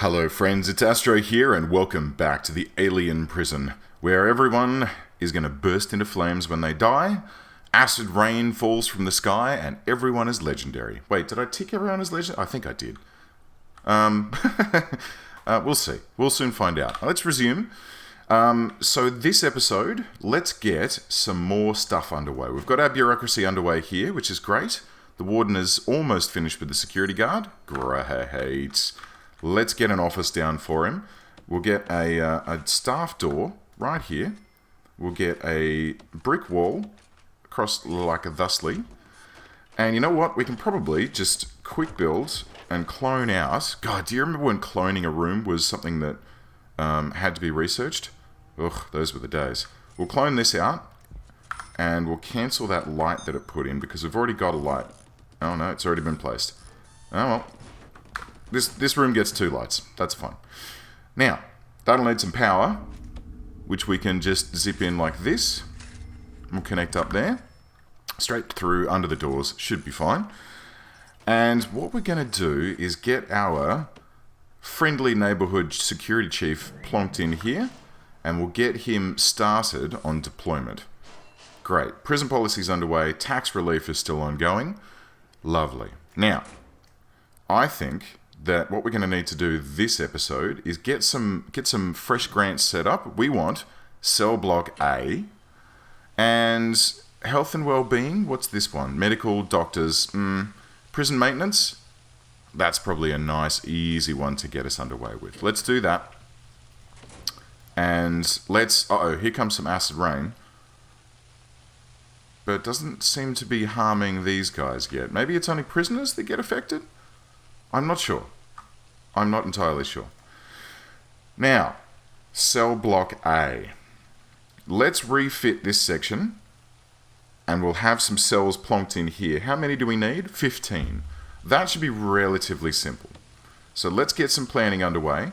Hello friends, it's Astro here and welcome back to the alien prison, where everyone is going to burst into flames when they die, acid rain falls from the sky, and everyone is legendary. Wait, did I tick everyone as legendary? I think I did. We'll see. We'll soon find out. Let's resume. So this episode, let's get some more stuff underway. We've got our bureaucracy underway here, which is great. The warden is almost finished with the security guard. Great. Let's get an office down for him. We'll get a staff door right here. We'll get a brick wall across like a thusly. And you know what? We can probably just quick build and clone out. God, do you remember when cloning a room was something that had to be researched? Ugh, those were the days. We'll clone this out and we'll cancel that light that it put in because we've already got a light. Oh no, it's already been placed. Oh well. This room gets 2 lights. That's fine. Now, that'll need some power, which we can just zip in like this. We'll connect up there. Straight through under the doors. Should be fine. And what we're going to do is get our friendly neighborhood security chief plonked in here. And we'll get him started on deployment. Great. Prison policy's underway. Tax relief is still ongoing. Lovely. Now, I think that what we're going to need to do this episode is get some fresh grants set up. We want cell block A and health and well-being. What's this one? Medical, doctors, prison maintenance. That's probably a nice, easy one to get us underway with. Let's do that. And let's... Uh-oh, here comes some acid rain. But it doesn't seem to be harming these guys yet. Maybe it's only prisoners that get affected? I'm not sure. I'm not entirely sure. Now, cell block A. Let's refit this section. And we'll have some cells plonked in here. How many do we need? 15. That should be relatively simple. So let's get some planning underway.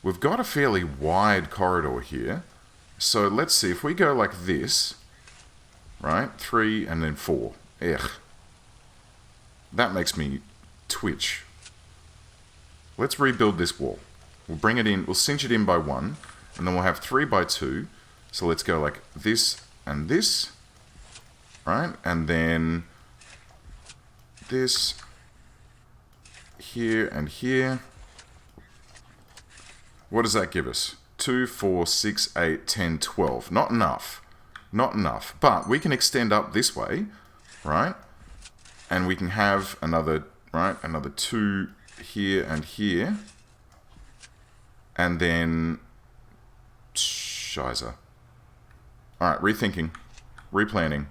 We've got a fairly wide corridor here. So let's see, if we go like this, right? 3 and then 4. Ugh. That makes me twitch. Let's rebuild this wall. We'll bring it in, we'll cinch it in by 1, and then we'll have 3 by 2. So let's go like this and this, right? And then this, here and here. What does that give us? 2, 4, 6, 8, 10, 12. Not enough. Not enough. But we can extend up this way, right? And we can have another, right? Another 2 here and here. And then... Shiza. Alright, rethinking. Replanning.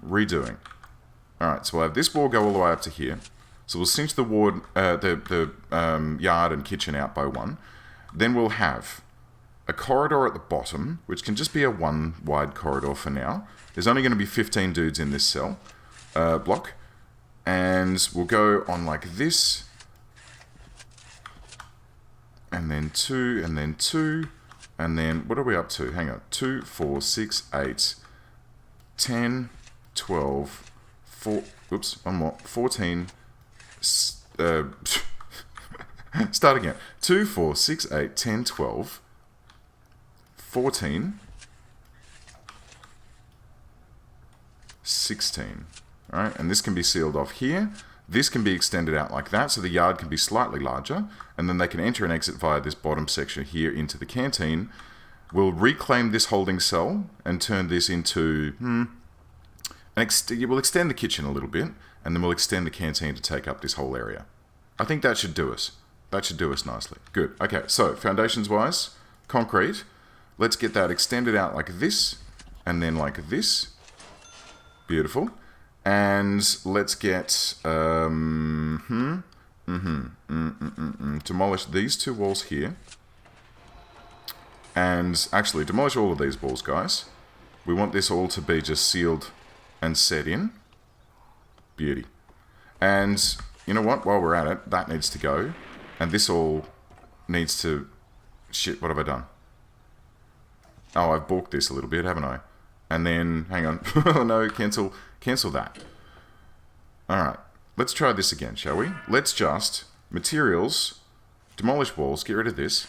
Redoing. Alright, so we'll have this wall go all the way up to here. So we'll cinch the ward, yard and kitchen out by 1. Then we'll have a corridor at the bottom, which can just be a 1 wide corridor for now. There's only going to be 15 dudes in this cell block. And we'll go on like this. And then 2, and then 2. And then, what are we up to? Hang on. 2, 4, 6, 8, 10, 12, 4, oops, one more. 14, start again. 2, 4, 6, 8, 10, 12, 14, 16. Alright, and this can be sealed off here. This can be extended out like that, so the yard can be slightly larger, and then they can enter and exit via this bottom section here into the canteen. We'll reclaim this holding cell and turn this into... we'll extend the kitchen a little bit, and then we'll extend the canteen to take up this whole area. I think that should do us. That should do us nicely. Good. Okay, so foundations-wise, concrete. Let's get that extended out like this, and then like this. Beautiful. And let's get, demolish these 2 walls here. And actually, demolish all of these walls, guys. We want this all to be just sealed and set in. Beauty. And you know what? While we're at it, that needs to go. And this all needs to... Shit, what have I done? Oh, I've balked this a little bit, haven't I? And then, hang on. Oh no, cancel that. Alright, let's try this again, shall we? Let's just, materials, demolish walls, get rid of this.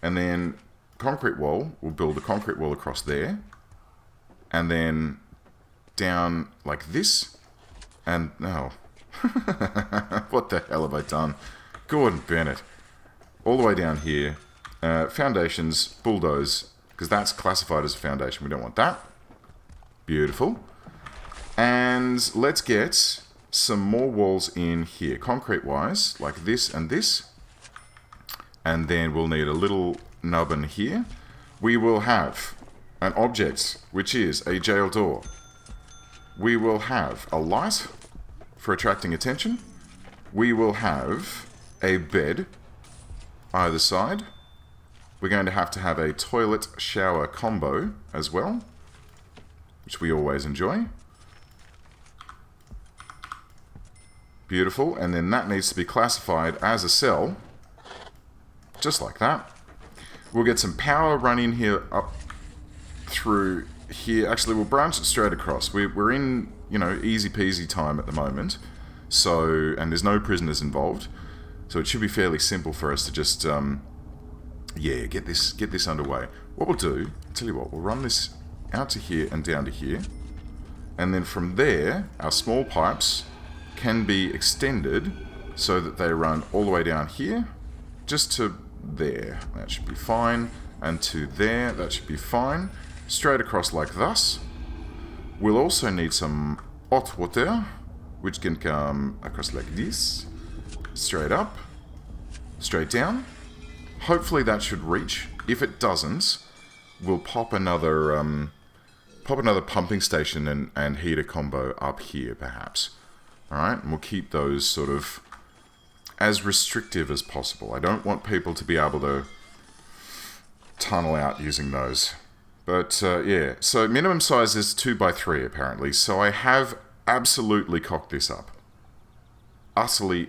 And then concrete wall, we'll build a concrete wall across there. And then down like this. And, oh. What the hell have I done? Gordon Bennett. All the way down here. Foundations, bulldoze, because that's classified as a foundation. We don't want that. Beautiful. And let's get some more walls in here, concrete-wise, like this and this. And then we'll need a little nubbin here. We will have an object, which is a jail door. We will have a light for attracting attention. We will have a bed either side. We're going to have a toilet shower combo as well, which we always enjoy. Beautiful, and then that needs to be classified as a cell, just like that. We'll get some power run in here up through here. Actually, we'll branch it straight across. We're in, you know, easy peasy time at the moment, so, and there's no prisoners involved, so it should be fairly simple for us to just, yeah, get this underway. What we'll do, I'll tell you what, we'll run this out to here and down to here, and then from there, our small pipes can be extended so that they run all the way down here, just to there. That should be fine. And to there, that should be fine. Straight across like thus. We'll also need some hot water, which can come across like this. Straight up. Straight down. Hopefully that should reach. If it doesn't, we'll pop another pumping station and heater combo up here, perhaps. Alright, and we'll keep those sort of as restrictive as possible. I don't want people to be able to tunnel out using those. But, yeah. So, minimum size is 2x3, apparently. So, I have absolutely cocked this up. Utterly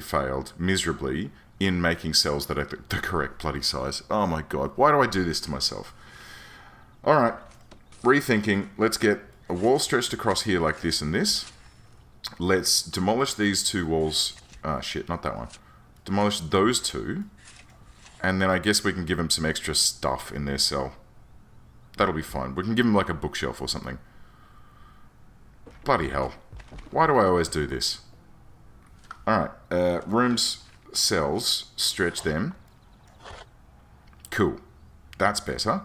failed, miserably, in making cells that are the correct bloody size. Oh my god, why do I do this to myself? Alright, rethinking. Let's get a wall stretched across here like this and this. Let's demolish these two walls. Ah, shit, not that one. Demolish those two. And then I guess we can give them some extra stuff in their cell. That'll be fine. We can give them like a bookshelf or something. Bloody hell. Why do I always do this? Alright, rooms, cells, stretch them. Cool. That's better.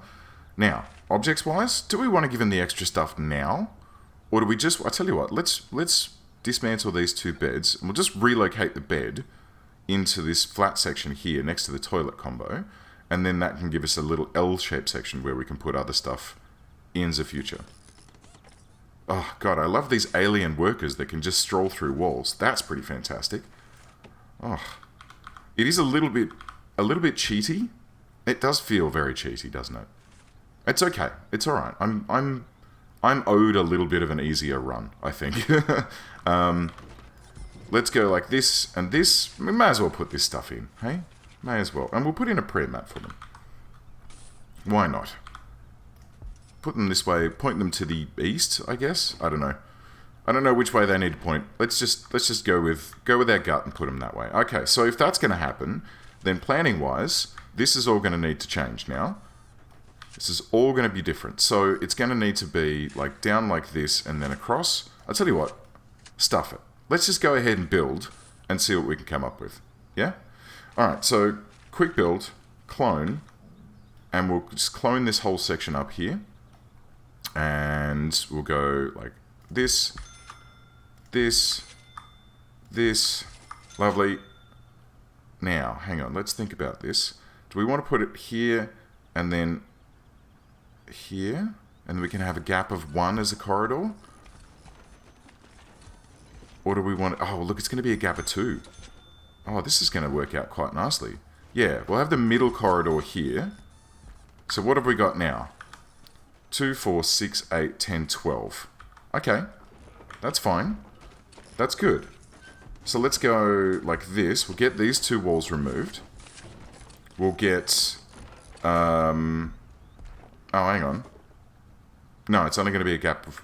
Now, objects-wise, do we want to give them the extra stuff now? Or do we just... I tell you what, let's dismantle these two beds, and we'll just relocate the bed into this flat section here next to the toilet combo, and then that can give us a little L-shaped section where we can put other stuff in the future. Oh god, I love these alien workers that can just stroll through walls. That's pretty fantastic. Oh, it is a little bit cheaty. It does feel very cheaty, doesn't it? It's okay. It's all right. I'm owed a little bit of an easier run, I think. Let's go like this and this. We may as well put this stuff in, hey? May as well. And we'll put in a prayer mat for them. Why not? Put them this way, point them to the east, I guess? I don't know. I don't know which way they need to point. Let's just go with our gut and put them that way. Okay, so if that's going to happen, then planning-wise, this is all going to need to change now. This is all going to be different. So it's going to need to be like down like this and then across. I'll tell you what, stuff it. Let's just go ahead and build and see what we can come up with. Yeah? Alright, so quick build, clone, and we'll just clone this whole section up here. And we'll go like this, this, this. Lovely. Now, hang on, let's think about this. Do we want to put it here and then here? And we can have a gap of 1 as a corridor? Or do we want... Oh, look, it's going to be a gap of 2. Oh, this is going to work out quite nicely. Yeah, we'll have the middle corridor here. So what have we got now? 2, 4, 6, 8, 10, 12. Okay, that's fine. That's good. So let's go like this. We'll get these 2 walls removed. We'll get... Oh, hang on. No, it's only going to be a gap of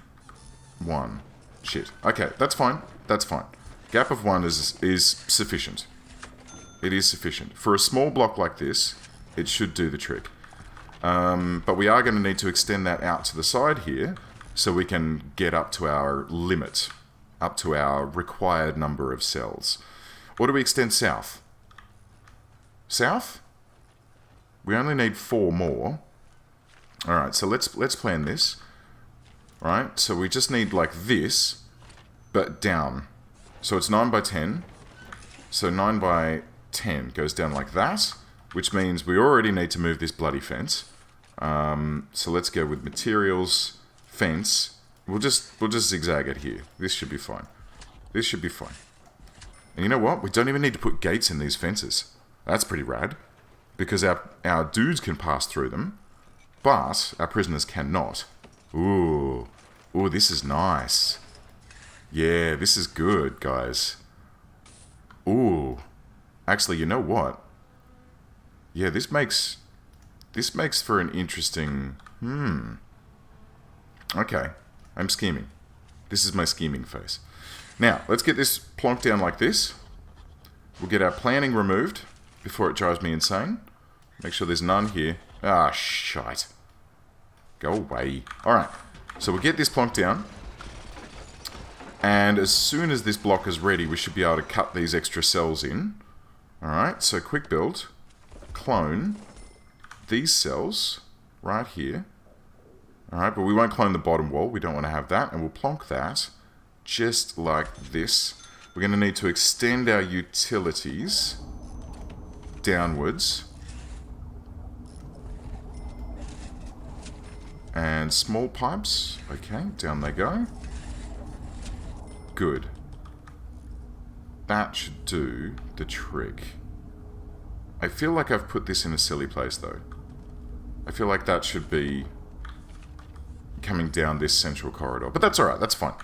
1. Shit. Okay, that's fine. That's fine. Gap of 1 is sufficient. It is sufficient. For a small block like this, it should do the trick. But we are going to need to extend that out to the side here so we can get up to our limit, up to our required number of cells. Or do we extend south? South? We only need 4 more. Alright, so let's plan this. Alright, so we just need like this, but down. So it's 9 by 10. So 9 by 10 goes down like that, which means we already need to move this bloody fence. So let's go with materials, fence. We'll just zigzag it here. This should be fine. This should be fine. And you know what? We don't even need to put gates in these fences. That's pretty rad. Because our dudes can pass through them, but our prisoners cannot. Ooh. Ooh, this is nice. Yeah, this is good, guys. Ooh. Actually, you know what? Yeah, this makes for an interesting... Okay. I'm scheming. This is my scheming phase. Now, let's get this plonked down like this. We'll get our planning removed before it drives me insane. Make sure there's none here. Ah, shite. Go away. Alright. So we'll get this plonked down. And as soon as this block is ready, we should be able to cut these extra cells in. Alright, so quick build. Clone these cells right here. Alright, but we won't clone the bottom wall. We don't want to have that. And we'll plonk that just like this. We're going to need to extend our utilities downwards. And small pipes. Okay, down they go. Good. That should do the trick. I feel like I've put this in a silly place, though. I feel like that should be coming down this central corridor. But that's alright, that's fine.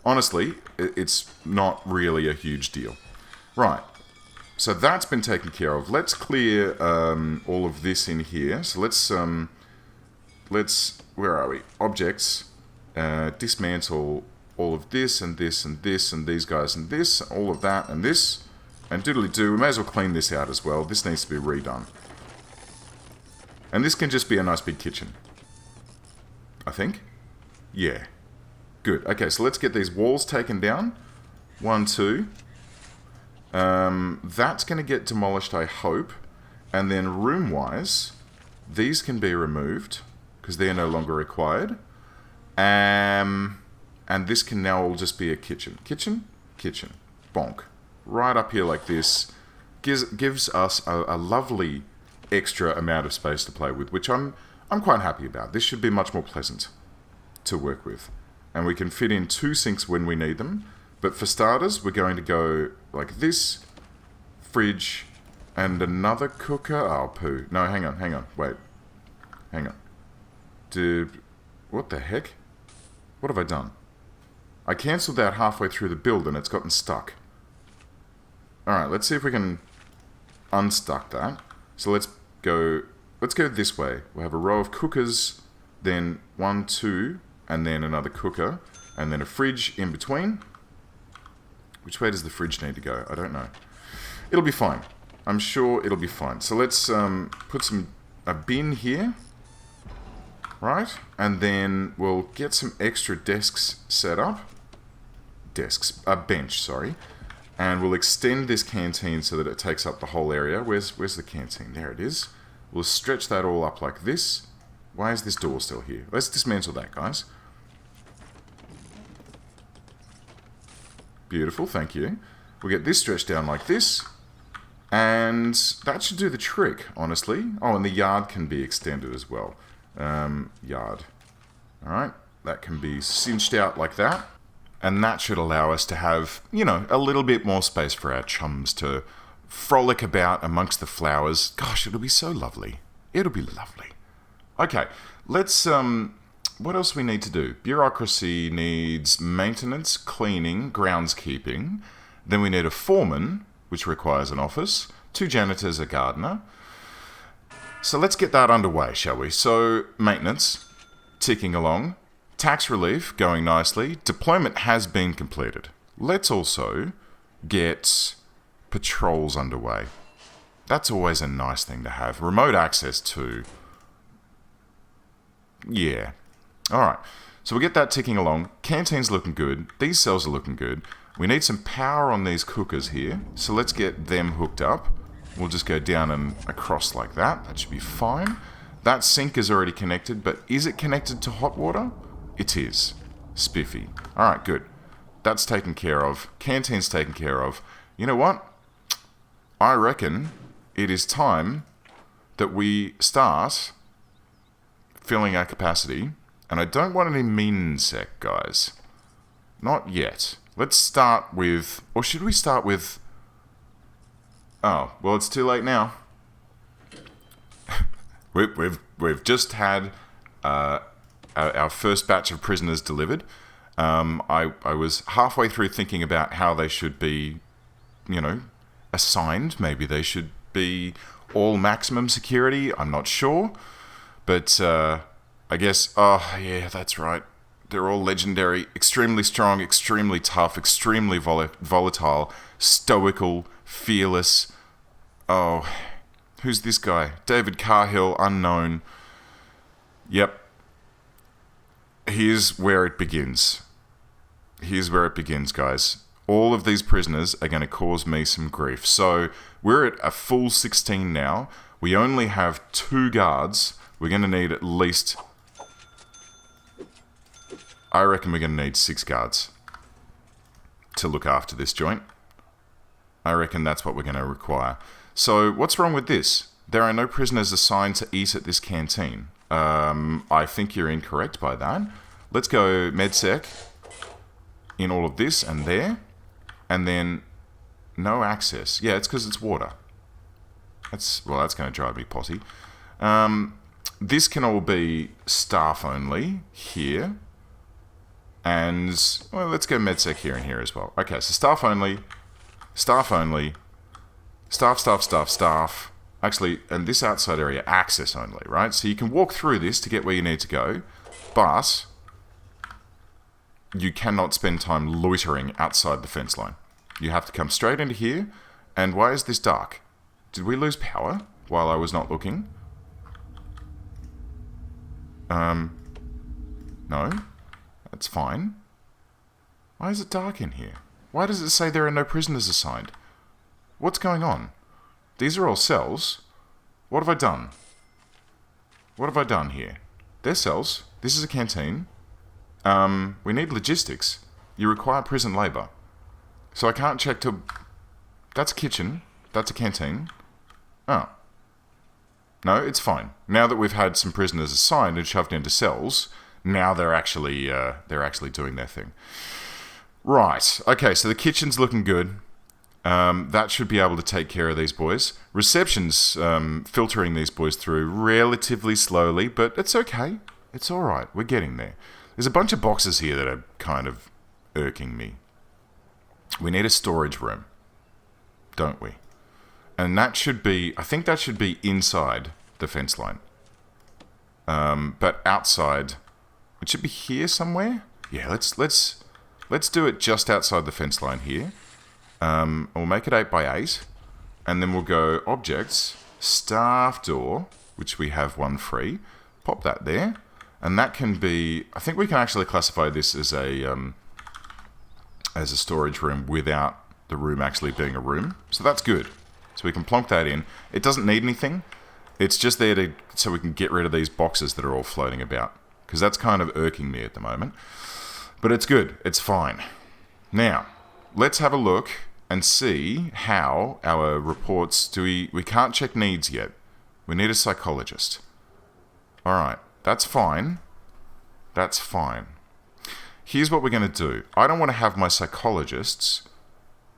Honestly, it's not really a huge deal. Right. So that's been taken care of. Let's clear all of this in here. So let's where are we? Objects. Dismantle all of this and this and this and these guys and this. All of that and this. And doodly-doo. We may as well clean this out as well. This needs to be redone. And this can just be a nice big kitchen. I think. Yeah. Good. Okay, so let's get these walls taken down. 1, 2. That's going to get demolished, I hope. And then room-wise, these can be removed because they're no longer required. And this can now all just be a kitchen. Kitchen? Kitchen. Bonk. Right up here like this. Gives us a lovely extra amount of space to play with, which I'm quite happy about. This should be much more pleasant to work with. And we can fit in 2 sinks when we need them. But for starters, we're going to go like this, fridge, and another cooker. Oh, poo. No, hang on. Wait. Hang on. What the heck? What have I done? I cancelled that halfway through the build and it's gotten stuck. Alright, let's see if we can unstuck that. So let's go this way. We'll have a row of cookers, then 1, 2, and then another cooker, and then a fridge in between. Which way does the fridge need to go? I don't know. It'll be fine. I'm sure it'll be fine. So let's put a bin here. Right? And then we'll get some extra desks set up. A bench, sorry. And we'll extend this canteen so that it takes up the whole area. Where's the canteen? There it is. We'll stretch that all up like this. Why is this door still here? Let's dismantle that, guys. Beautiful, thank you. We'll get this stretched down like this. And that should do the trick, honestly. Oh, and the yard can be extended as well. Yard. Alright, that can be cinched out like that. And that should allow us to have, you know, a little bit more space for our chums to frolic about amongst the flowers. Gosh, it'll be so lovely. It'll be lovely. Okay, let's, what else we need to do? Bureaucracy needs maintenance, cleaning, groundskeeping. Then we need a foreman, which requires an office, 2 janitors, a gardener. So let's get that underway, shall we? So, maintenance, ticking along. Tax relief, going nicely. Deployment has been completed. Let's also get patrols underway. That's always a nice thing to have. Remote access too. Yeah. Alright. So we'll get that ticking along. Canteen's looking good. These cells are looking good. We need some power on these cookers here. So let's get them hooked up. We'll just go down and across like that. That should be fine. That sink is already connected, but is it connected to hot water? It is. Spiffy. Alright, good. That's taken care of. Canteen's taken care of. You know what? I reckon it is time that we start filling our capacity. And I don't want any minsec, guys. Not yet. Let's start with... Or should we start with... Oh, well, it's too late now. We've just had our first batch of prisoners delivered. I was halfway through thinking about how they should be, assigned. Maybe they should be all maximum security. I'm not sure. But I guess, oh yeah, that's right. They're all legendary, extremely strong, extremely tough, extremely volatile, stoical, fearless. Oh, who's this guy? David Carhill, unknown. Yep. Here's where it begins. Here's where it begins, guys. All of these prisoners are going to cause me some grief. So we're at a full 16 now. We only have 2 guards. We're going to need at least... I reckon we're going to need 6 guards to look after this joint. I reckon that's what we're going to require. So what's wrong with this? There are no prisoners assigned to eat at this canteen. I think you're incorrect by that. Let's go MedSec in all of this and there. And then no access. Yeah, it's because it's water. That's going to drive me potty. This can all be staff only here. And, well, let's go MedSec here and here as well. Okay, so staff only, staff only, staff. Actually, and this outside area, access only, right? So you can walk through this to get where you need to go, but you cannot spend time loitering outside the fence line. You have to come straight into here. And why is this dark? Did we lose power while I was not looking? No. That's fine. Why is it dark in here? Why does it say there are no prisoners assigned? What's going on? These are all cells. What have I done? What have I done here? They're cells. This is a canteen. We need logistics. You require prison labour. So I can't check to... That's a kitchen. That's a canteen. Oh. No, it's fine. Now that we've had some prisoners assigned and shoved into cells, now they're actually doing their thing. Right. Okay, so the kitchen's looking good. That should be able to take care of these boys. Reception's filtering these boys through relatively slowly, but it's okay. It's all right. We're getting there. There's a bunch of boxes here that are kind of irking me. We need a storage room, don't we? And that should be... I think that should be inside the fence line. But outside... It should be here somewhere. Yeah, let's do it just outside the fence line here. We'll make it 8 by 8, and then we'll go objects, staff door, which we have one free. Pop that there, and that can be. I think we can actually classify this as a storage room without the room actually being a room. So that's good. So we can plonk that in. It doesn't need anything. It's just there so we can get rid of these boxes that are all floating about. Because that's kind of irking me at the moment. But it's good. It's fine. Now, let's have a look and see how our reports... We can't check needs yet. We need a psychologist. Alright, that's fine. That's fine. Here's what we're going to do. I don't want to have my psychologists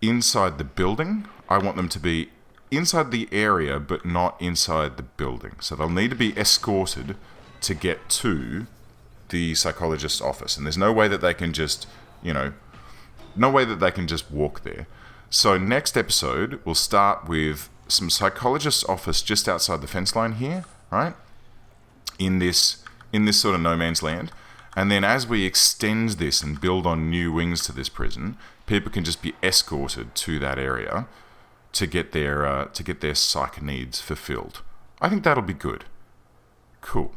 inside the building. I want them to be inside the area, but not inside the building. So they'll need to be escorted to get to the psychologist's office. And there's no way that they can just, no way that they can just walk there. So next episode, we'll start with some psychologist's office just outside the fence line here, right? In this sort of no man's land. And then as we extend this and build on new wings to this prison, people can just be escorted to that area to get their psych needs fulfilled. I think that'll be good. Cool.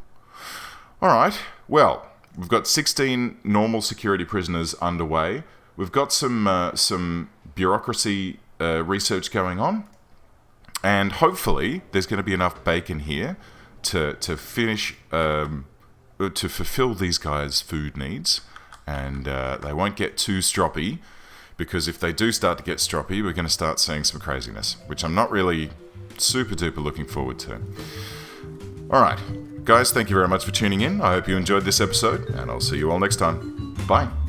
All right. Well, we've got 16 normal security prisoners underway. We've got some bureaucracy research going on, and hopefully there's going to be enough bacon here to finish to fulfill these guys' food needs, and they won't get too stroppy, because if they do start to get stroppy, we're going to start seeing some craziness, which I'm not really super duper looking forward to. All right, guys, thank you very much for tuning in. I hope you enjoyed this episode, and I'll see you all next time. Bye.